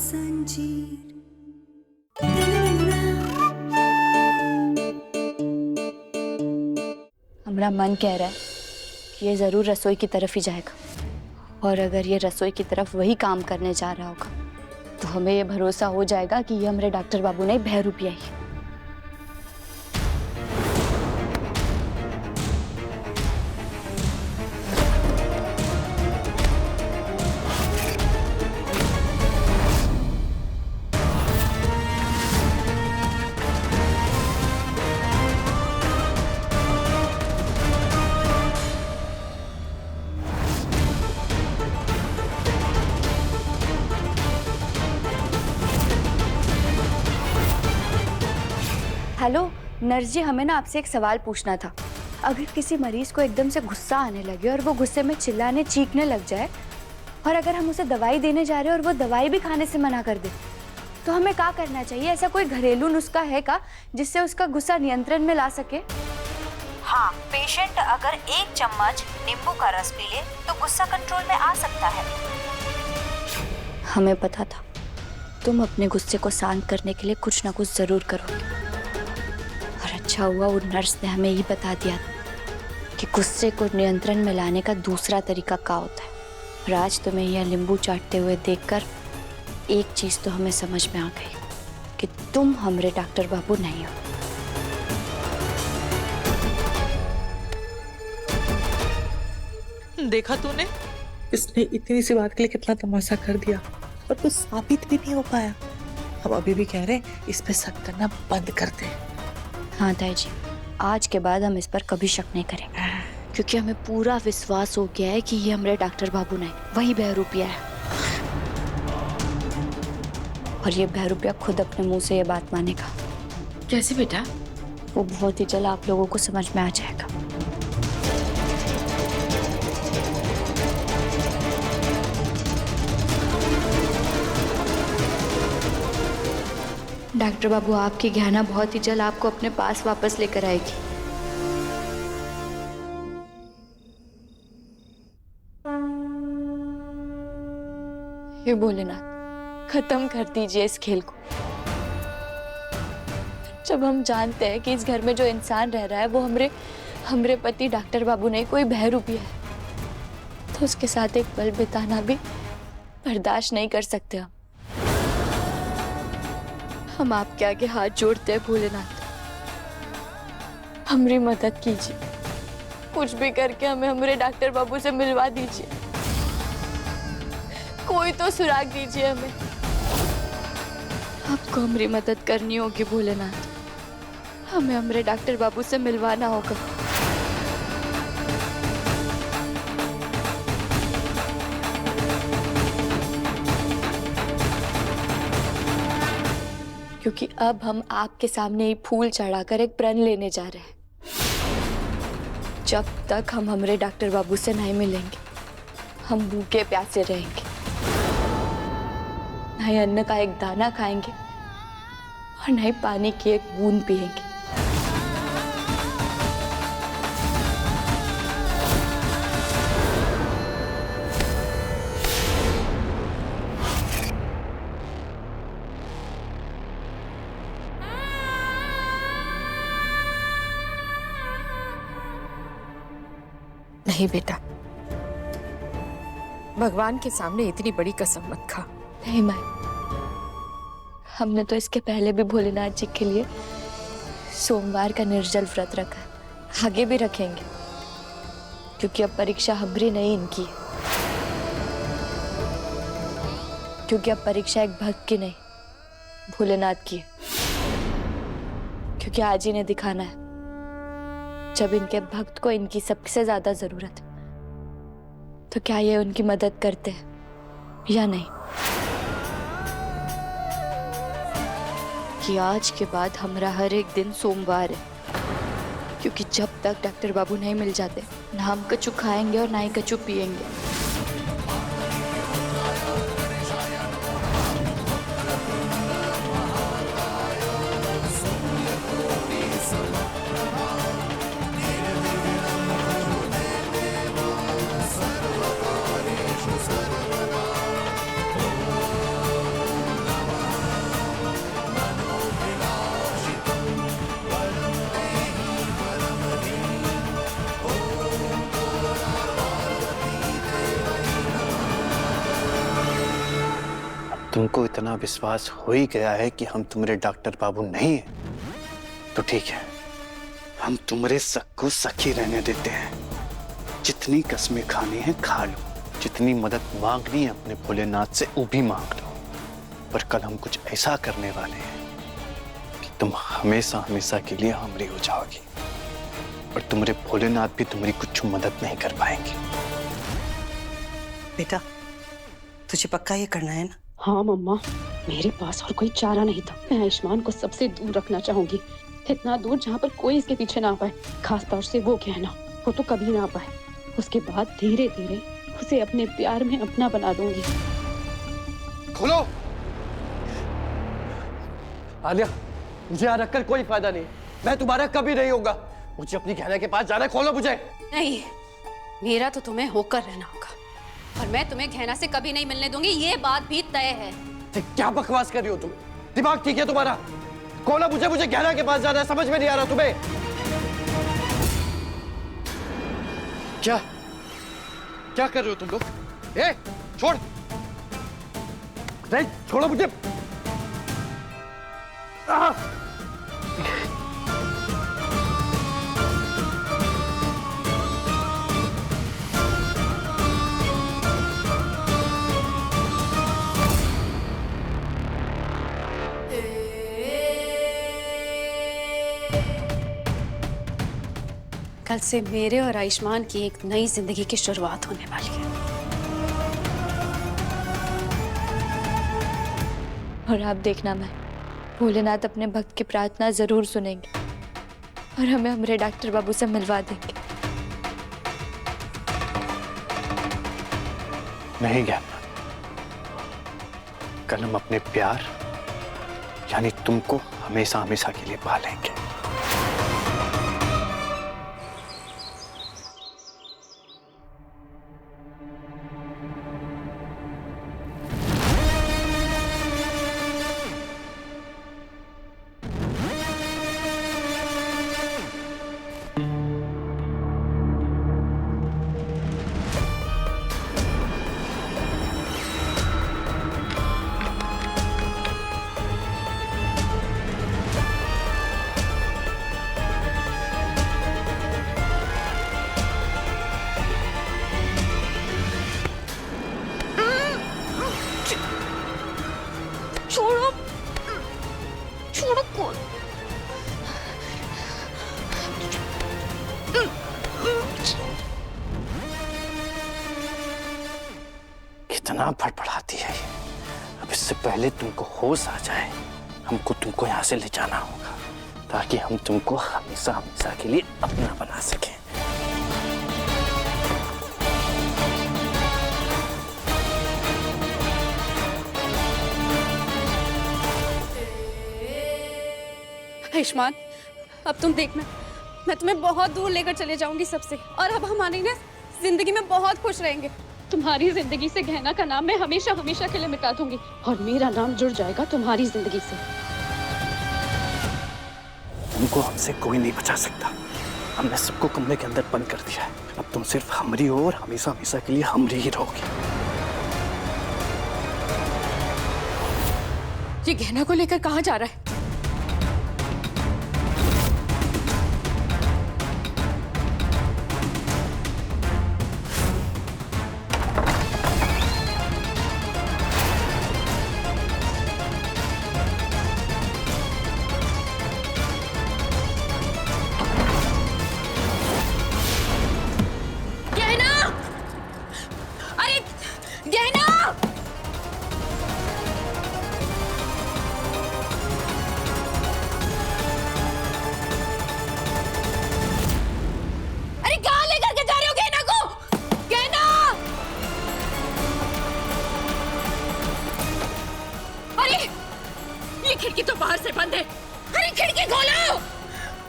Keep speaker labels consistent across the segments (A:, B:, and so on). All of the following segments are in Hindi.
A: संजीर।
B: हमारा मन कह रहा है कि ये जरूर रसोई की तरफ ही जाएगा, और अगर ये रसोई की तरफ वही काम करने जा रहा होगा तो हमें ये भरोसा हो जाएगा कि ये हमारे डॉक्टर बाबू ने बहरू पिया ही। हेलो नर्स जी, हमें ना आपसे एक सवाल पूछना था। अगर किसी मरीज को एकदम से गुस्सा आने लगे और वो गुस्से में चिल्लाने चीखने लग जाए, और अगर हम उसे दवाई देने जा रहे हैं और वो दवाई भी खाने से मना कर दे, तो हमें क्या करना चाहिए? ऐसा कोई घरेलू नुस्खा है का जिससे उसका गुस्सा नियंत्रण में ला सके?
C: हाँ, पेशेंट अगर 1 चम्मच नींबू का रस पी ले तो गुस्सा कंट्रोल में आ सकता है।
B: हमें पता था तुम अपने गुस्से को शांत करने के लिए कुछ ना कुछ जरूर करोगे, और अच्छा हुआ वो नर्स ने हमें ये बता दिया कि गुस्से को नियंत्रण में लाने का दूसरा तरीका क्या होता है। और आज तुम्हें यह नींबू चाटते हुए देखकर एक चीज तो हमें समझ में आ गई कि तुम हमारे डॉक्टर बाबू नहीं हो।
D: देखा तूने,
E: इसने इतनी सी बात के लिए कितना तमाशा कर दिया, और कुछ साबित भी नहीं हो पाया। हम अभी भी कह रहे हैं इस पे शक करना बंद कर दे।
B: हाँ ताई जी, आज के बाद हम इस पर कभी शक नहीं करेंगे, क्योंकि हमें पूरा विश्वास हो गया है कि ये हमारे डॉक्टर बाबू ने वही बहरूपिया है, और ये बहरूपिया खुद अपने मुंह से ये बात मानेगा।
D: कैसे बेटा?
B: वो बहुत ही जल्द आप लोगों को समझ में आ जाएगा। डॉक्टर बाबू, आपकी गहना बहुत ही जल्द आपको अपने पास वापस लेकर आएगी। हे भोलेनाथ, खत्म कर दीजिए इस खेल को। जब हम जानते हैं कि इस घर में जो इंसान रह रहा है वो हमरे पति डॉक्टर बाबू ने कोई बहरूपिया है, तो उसके साथ एक पल बिताना भी बर्दाश्त नहीं कर सकते हम आपके आगे हाथ जोड़ते हैं भोलेनाथ, हमारी मदद कीजिए। कुछ भी करके हमें हमारे डॉक्टर बाबू से मिलवा दीजिए। कोई तो सुराग दीजिए हमें। आपको हमारी मदद करनी होगी भोलेनाथ, हमें हमारे डॉक्टर बाबू से मिलवाना होगा। क्योंकि अब हम आपके सामने ही फूल चढ़ाकर एक प्रण लेने जा रहे हैं। जब तक हम हमारे डॉक्टर बाबू से नहीं मिलेंगे, हम भूखे प्यासे रहेंगे, न ही अन्न का एक दाना खाएंगे और न ही पानी की एक बूंद पिएंगे।
D: नहीं बेटा, भगवान के सामने इतनी बड़ी कसम मत खा।
B: नहीं माँ, हमने तो इसके पहले भी भोलेनाथ जी के लिए सोमवार का निर्जल व्रत रखा है, आगे भी रखेंगे, क्योंकि अब परीक्षा हमारी नहीं इनकी है। क्योंकि अब परीक्षा एक भक्त की नहीं, भोलेनाथ की है। क्योंकि आज ही ने दिखाना है, जब इनके भक्त को इनकी सबसे ज्यादा जरूरत है, तो क्या ये उनकी मदद करते हैं या नहीं। कि आज के बाद हमारा हर एक दिन सोमवार है, क्योंकि जब तक डॉक्टर बाबू नहीं मिल जाते, ना हम कचू खाएंगे और ना ही कचू पिएंगे।
A: तुमको इतना विश्वास हो ही गया है कि हम तुम्हारे डॉक्टर बाबू नहीं हैं, तो ठीक है, हम तुम्हारे शक को शक ही रहने देते हैं। जितनी कसमें खानी है खा लो, जितनी मदद मांगनी है अपने भोलेनाथ से वो भी मांग लो, पर कल हम कुछ ऐसा करने वाले हैं कि तुम हमेशा हमेशा के लिए हमरी हो जाओगी और तुम्हारे भोलेनाथ भी तुम्हारी कुछ मदद नहीं कर पाएंगे।
F: बेटा, तुझे पक्का ये करना है ना?
G: हाँ मम्मा, मेरे पास और कोई चारा नहीं था। मैं आयुष्मान को सबसे दूर रखना चाहूंगी, इतना दूर जहाँ पर कोई इसके पीछे ना आ पाए, खास तौर से वो कहना, वो तो कभी ना आ पाए। उसके बाद धीरे धीरे उसे अपने प्यार में अपना बना लूंगी।
H: खोलो आलिया, मुझे यहाँ रखकर कोई फायदा नहीं, मैं तुम्हारा कभी नहीं होगा। मुझे अपनी गहना के पास जाना है, खोलो मुझे।
G: नहीं, मेरा तो तुम्हें होकर रहना होगा और मैं तुम्हें गहना से कभी नहीं मिलने दूंगी, ये बात भी तय है।
H: क्या बकवास कर रही हो तुम? दिमाग ठीक है तुम्हारा? खोलो मुझे, मुझे गहना के पास जाना है, समझ में नहीं आ रहा तुम्हें? क्या क्या कर रहे हो तुम लोग? ए, छोड़, नहीं छोड़ो मुझे।
G: कल से मेरे और आयुष्मान की एक नई जिंदगी की शुरुआत होने वाली है।
B: और आप देखना, मैं भोलेनाथ अपने भक्त की प्रार्थना जरूर सुनेंगे और हमें हमारे डॉक्टर बाबू से मिलवा देंगे।
A: नहीं ज्ञान, कल हम अपने प्यार यानी तुमको हमेशा हमेशा के लिए पालेंगे।
G: छोड़ो, छोड़ो कौन?
A: कितना फड़फड़ाती है ये। अब इससे पहले तुमको होश आ जाए, हमको तुमको यहाँ से ले जाना होगा ताकि हम तुमको हमेशा हमेशा के लिए अपना बना सकें।
G: आयुष्मान, अब तुम देखना, मैं तुम्हें बहुत दूर लेकर चले जाऊंगी सबसे, और अब हमारी ना जिंदगी में बहुत खुश रहेंगे। तुम्हारी जिंदगी से गहना का नाम मैं हमेशा हमेशा के लिए मिटा दूंगी और मेरा नाम जुड़ जाएगा तुम्हारी जिंदगी से।
A: तुमको हमसे कोई नहीं बचा सकता। हमने सबको कमरे के अंदर बंद कर दिया है। अब तुम सिर्फ हमारी हो और हमेशा हमेशा के लिए हमारी ही रहोगी।
D: ये गहना को लेकर कहाँ जा रहा है?
G: खिड़की तो बाहर से बंद है। अरे खिड़की खोलो!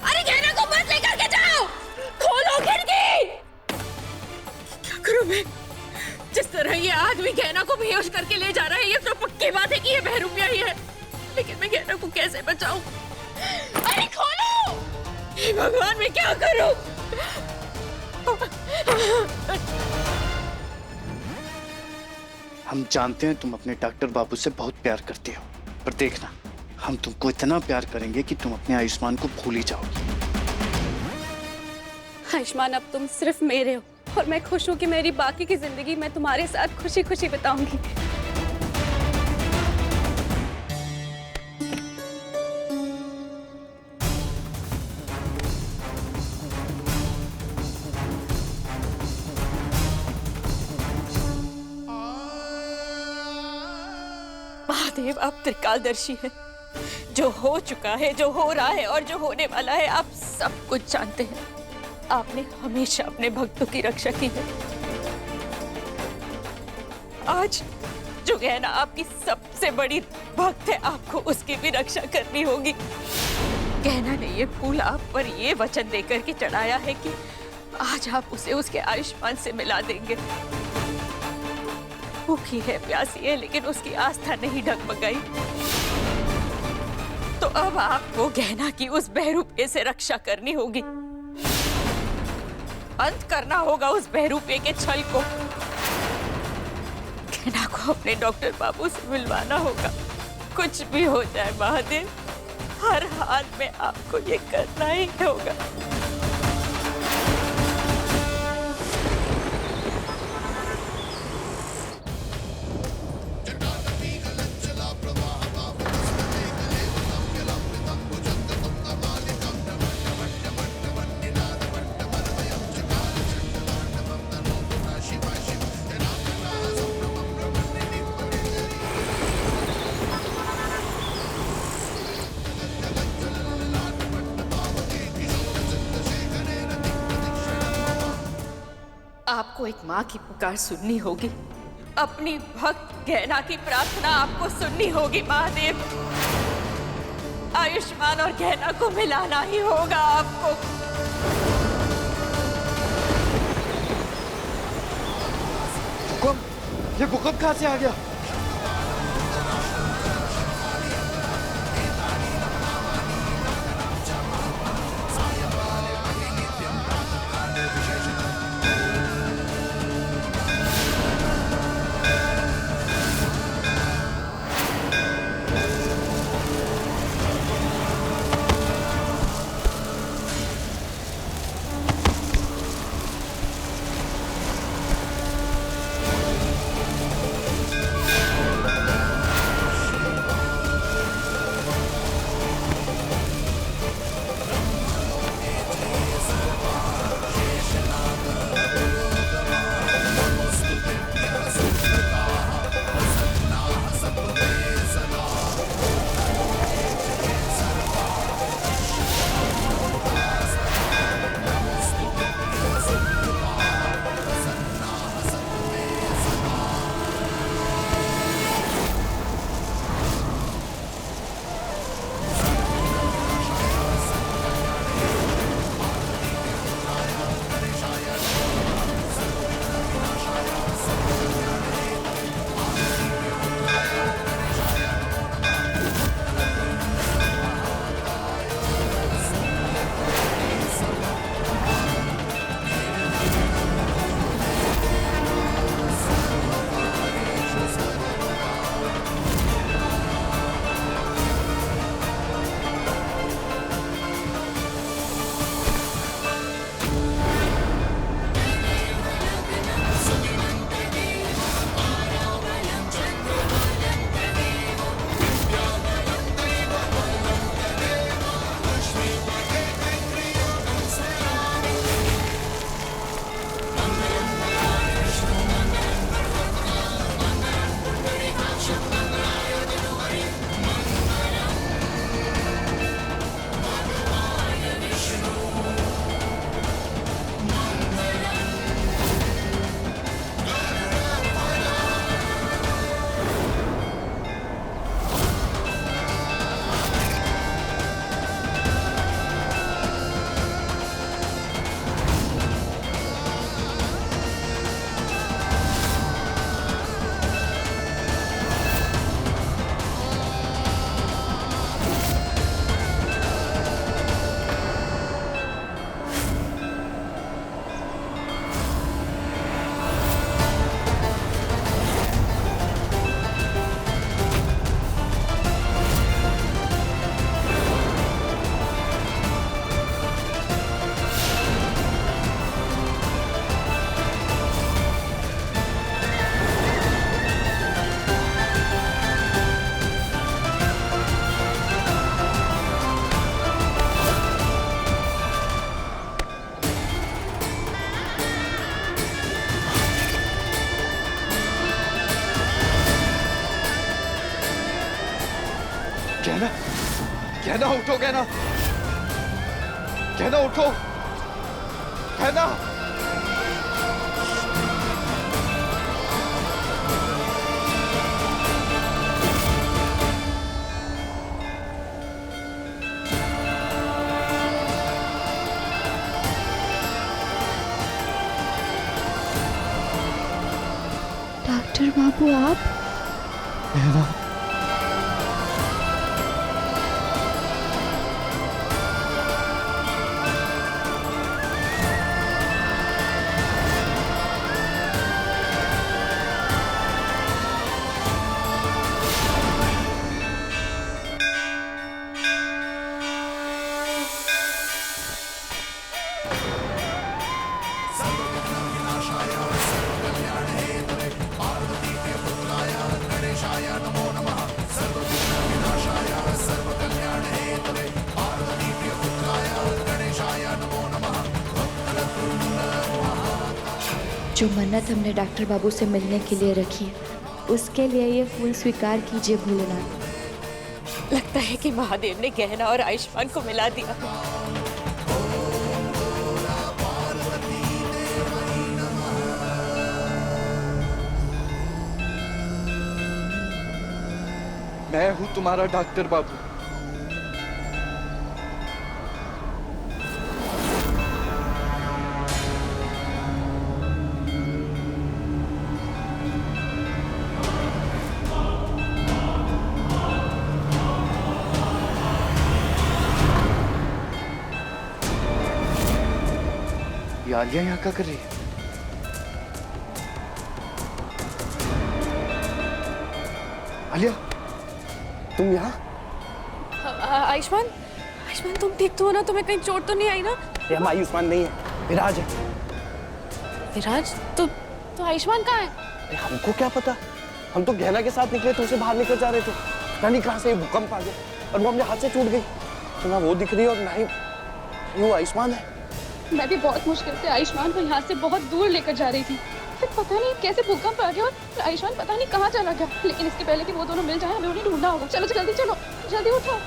G: अरे गहना को मत लेकर के जाओ! खोलो खिड़की! क्या करूं मैं? जिस तरह ये आदमी गहना को बेहोश करके ले जा रहा है, ये तो पक्की बात है कि ये बहरूपिया ही है। लेकिन मैं गहना को कैसे बचाऊं? अरे खोलो! हे भगवान, मैं क्या करूं?
A: हम जानते हैं तुम अपने डॉक्टर बाबू से बहुत प्यार करती हो, पर देखना हम तुमको इतना प्यार करेंगे कि तुम अपने आयुष्मान को भूल ही जाओगी।
G: आयुष्मान, अब तुम सिर्फ मेरे हो और मैं खुश हूँ कि मेरी बाकी की जिंदगी मैं तुम्हारे साथ खुशी खुशी बिताऊंगी। महादेव, आप त्रिकालदर्शी हैं। जो हो चुका है, जो हो रहा है और जो होने वाला है, आप सब कुछ जानते हैं। आपने हमेशा अपने भक्तों की रक्षा की है। आज जो गहना आपकी सबसे बड़ी भक्त है, आपको उसकी भी रक्षा करनी होगी। गहना ने ये फूल आप पर ये वचन देकर के चढ़ाया है कि आज आप उसे उसके आयुष्मान से मिला देंगे। भूखी है, प्यासी है, लेकिन उसकी आस्था नहीं डगमगाई। तो अब आपको गहना की उस बहरूपे से रक्षा करनी होगी। अंत करना होगा उस बहरूपे के छल को। गहना को अपने डॉक्टर बाबू से मिलवाना होगा। कुछ भी हो जाए महादेव, हर हाल में आपको ये करना ही होगा। आपको एक माँ की पुकार सुननी होगी। अपनी भक्त गहना की प्रार्थना आपको सुननी होगी महादेव। आयुष्मान और गहना को मिलाना ही होगा आपको।
H: ये भूकंप कहाँ से आ गया?
A: कहना, कहना उठो, कहना, कहना उठो, कहना।
B: डॉक्टर बाबू आप? जो मन्नत हमने डॉक्टर बाबू से मिलने के लिए रखी है, उसके लिए ये फूल स्वीकार कीजिए भोलेनाथ।
G: लगता है कि महादेव ने गहना और आयुष्मान को मिला दिया।
A: मैं हूं तुम्हारा डॉक्टर बाबू। ये आलिया यहाँ क्या कर रही है? आलिया, तुम यहाँ?
G: आयुष्मान, आयुष्मान तुम ठीक तो हो ना? तुम्हें कहीं चोट तो नहीं आई ना?
H: हम आयुष्मान नहीं है, विराज है।
G: विराज? तो आयुष्मान कहाँ है?
H: अरे हमको क्या पता, हम तो गहना के साथ निकले थे, उसे बाहर निकल जा रहे थे। पता नहीं कहाँ से भूकंप आ गया और वो अपने हाथ से टूट गई। तो ना वो दिख रही है और ना ही वो आयुष्मान है।
I: मैं भी बहुत मुश्किल से आयुष्मान को यहाँ से बहुत दूर लेकर जा रही थी, फिर पता नहीं कैसे भूकंप आ गया और आयुष्मान पता नहीं कहाँ चला गया। लेकिन इसके पहले कि वो दोनों मिल जाए, हमें उन्हें ढूंढना होगा। चलो जल्दी चलो, जल्दी उठो।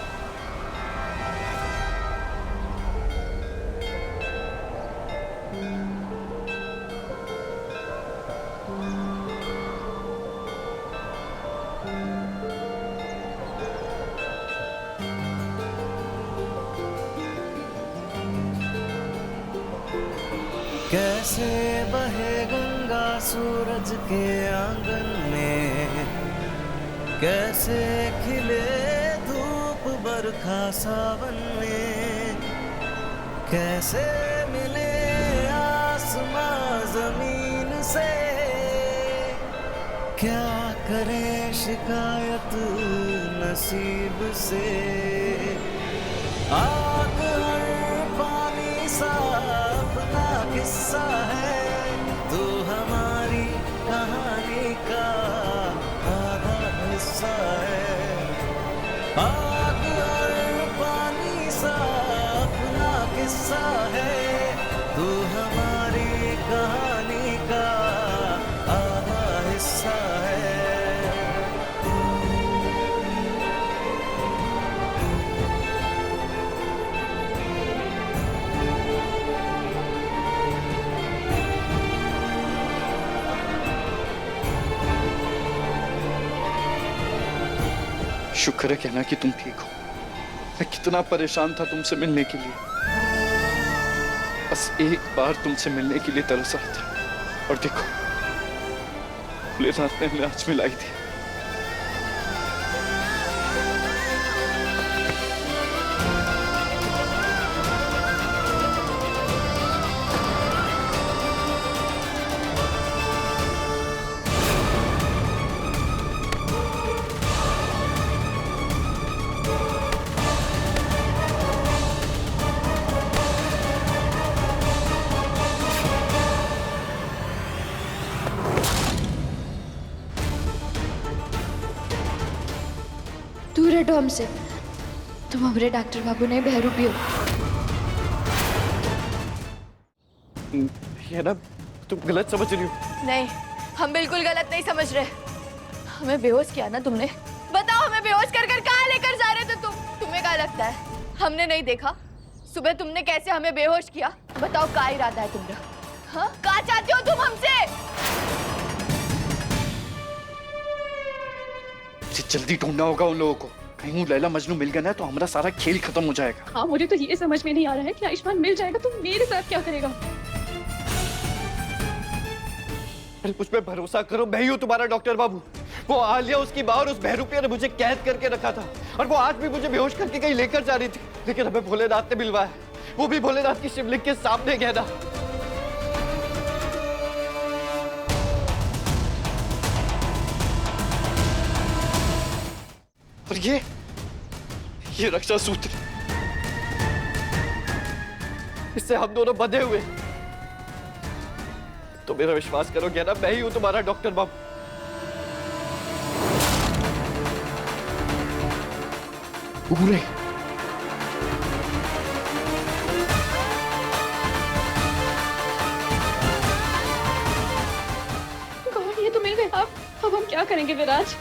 J: कैसे बहे गंगा सूरज के आंगन में, कैसे खिले धूप बरखा सावन में, कैसे मिले आसमां जमीन से, क्या करें शिकायत नसीब से। आग हर पानी सा अपना किस्सा है, तू हमारी कहानी का आधा हिस्सा है। आग और पानी सा अपना किस्सा है, तू हमारी कहानी का आधा हिस्सा है।
A: शुक्र है कहना कि तुम ठीक हो। मैं कितना परेशान था तुमसे मिलने के लिए, बस एक बार तुमसे मिलने के लिए तरस रहा था। और देखो, भोलेनाथ ने हमें आज मिलाई थी।
B: दूर हटो हमसे, तुम हमारे डॉक्टर बाबू नहीं, बहरूपी हो।
H: ये ना, तुम गलत समझ रही हो।
B: नहीं, हम बिल्कुल गलत नहीं समझ रहे। हमें बेहोश किया ना तुमने? बताओ हमें हमें बेहोश कर कर कहाँ लेकर जा रहे थे तुम? तुम्हें क्या लगता है हमने नहीं देखा? सुबह तुमने कैसे हमें बेहोश किया? बताओ क्या इरादा है तुम्हारा? हाँ, क्या चाहते हो तुम हमसे?
A: जल्दी ढूंढना होगा उन लोगों को। कहीं वो लैला मजनू मिल गया ना तो हमारा सारा खेल खत्म हो जाएगा।
I: हाँ, मुझे तो ये समझ में नहीं आ रहा है कि आयुष्मान मिल जाएगा तो मेरे साथ क्या करेगा?
H: अरे मुझ पे भरोसा करो, मैं ही हूँ तुम्हारा डॉक्टर बाबू। वो आलिया, उसकी माँ और उस बहरूपिया ने मुझे कैद करके रखा था और वो आज भी मुझे बेहोश करके कहीं लेकर जा रही थी, लेकिन हमें भोलेनाथ ने मिलवाया, वो भी भोलेनाथ की शिवलिंग के सामने गहना। और ये रक्षा सूत्र, इससे हम दोनों बंधे हुए। तो मेरा विश्वास करो गहना, मैं ही हूं तुम्हारा डॉक्टर बाबू।
A: पूरे
I: गॉड, ये तो मिल गए। अब हम क्या करेंगे विराज?